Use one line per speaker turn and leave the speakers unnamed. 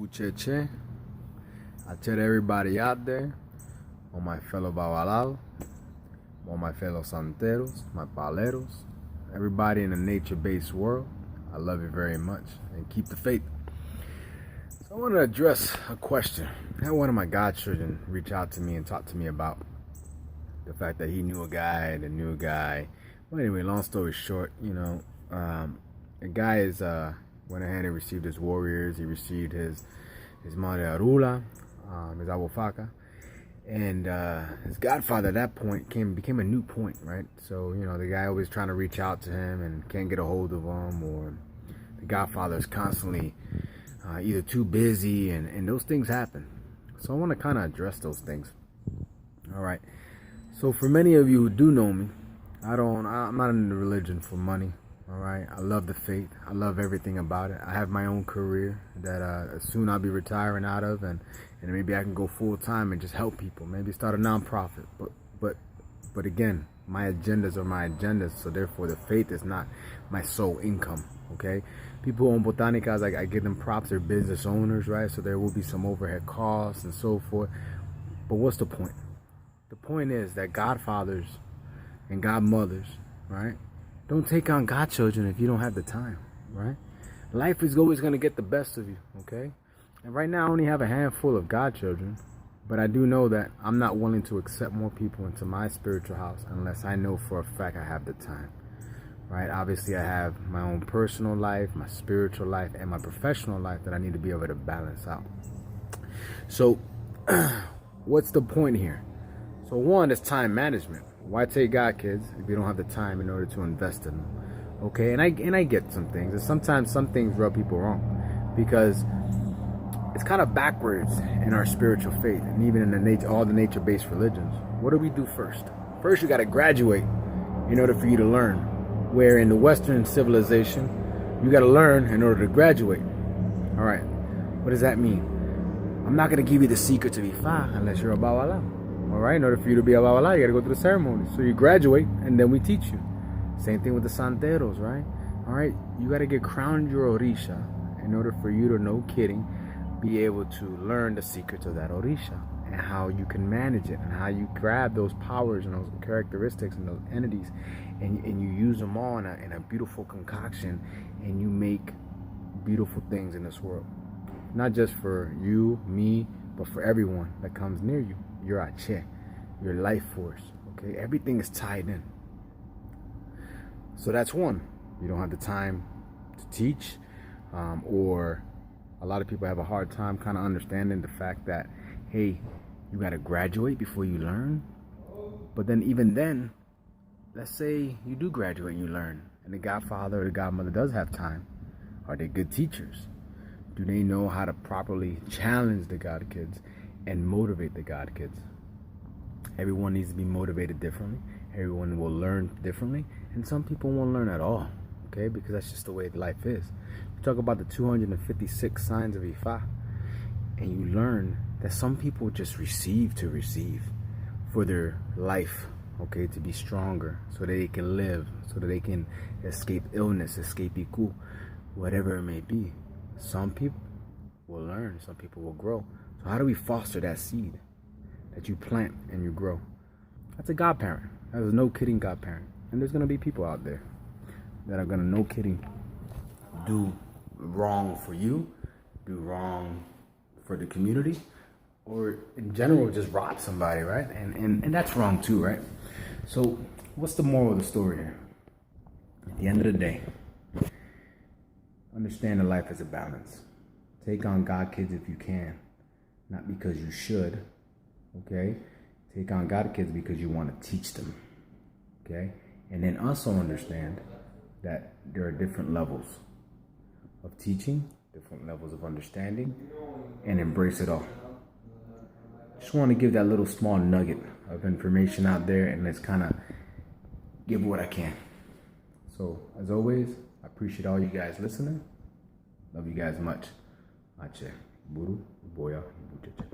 Ucheche. I tell everybody out there, all my fellow Babalao, all my fellow Santeros, my Paleros, everybody in the nature-based world, I love you very much and keep the faith. So I want to address a question. I had one of my godchildren reach out to me and talk to me about the fact that he knew a guy that knew a guy. Well, anyway, long story short, the guy went ahead and received his warriors. He received his Madre Arula, his Abofaka, and his godfather at that point became a new point, right? So, the guy always trying to reach out to him and can't get a hold of him, or the godfather is constantly either too busy, and those things happen. So I want to kind of address those things. All right. So for many of you who do know me, I'm not in the religion for money. All right. I love the faith. I love everything about it. I have my own career that soon I'll be retiring out of, and maybe I can go full time and just help people. Maybe start a nonprofit. But again, my agendas are my agendas. So therefore, the faith is not my sole income. Okay. People who own botanicas, I give them props. They're business owners, right? So there will be some overhead costs and so forth. But what's the point? The point is that godfathers and godmothers, right, don't take on godchildren if you don't have the time, right? Life is always going to get the best of you, okay? And right now I only have a handful of godchildren, but I do know that I'm not willing to accept more people into my spiritual house unless I know for a fact I have the time, right? Obviously I have my own personal life, my spiritual life, and my professional life that I need to be able to balance out. So what's the point here? So one is time management. Why take God kids if you don't have the time in order to invest in them? Okay, and I get some things. And sometimes some things rub people wrong because it's kind of backwards in our spiritual faith, and even in all the nature-based religions. What do we do first? First, you got to graduate in order for you to learn. Where in the Western civilization, you got to learn in order to graduate. All right, what does that mean? I'm not going to give you the secret to be Ifa unless you're a Babala. All right, in order for you to be a Babala, you got to go through the ceremony. So you graduate, and then we teach you. Same thing with the Santeros, right? All right, you got to get crowned your Orisha in order for you to, no kidding, be able to learn the secrets of that Orisha and how you can manage it and how you grab those powers and those characteristics and those entities and you use them all in a beautiful concoction, and you make beautiful things in this world. Not just for you, me, but for everyone that comes near you. Your ache, your life force, okay? Everything is tied in. So that's one. You don't have the time to teach, or a lot of people have a hard time kind of understanding the fact that, hey, you got to graduate before you learn. But then even then, let's say you do graduate and you learn, and the godfather or the godmother does have time. Are they good teachers? Do they know how to properly challenge the God kids and motivate the God kids? Everyone needs to be motivated differently. Everyone will learn differently, and some people won't learn at all, okay? Because that's just the way life is. We talk about the 256 signs of Ifa, and you learn that some people just receive to receive for their life, okay, to be stronger, so that they can live, so that they can escape illness, escape iku, whatever it may be. Some people will learn, some people will grow. So how do we foster that seed that you plant and you grow? That's a godparent. That is no kidding godparent. And there's going to be people out there that are going to, no kidding, do wrong for you, do wrong for the community, or in general just rob somebody, right? And that's wrong too, right? So what's the moral of the story here? At the end of the day, understand that life is a balance. Take on God kids if you can. Not because you should, okay? Take on God kids because you want to teach them, okay? And then also understand that there are different levels of teaching, different levels of understanding, and embrace it all. Just want to give that little small nugget of information out there, and let's kind of give what I can. So, as always, I appreciate all you guys listening. Love you guys much. Ache, Buru, Boya, Bucheche.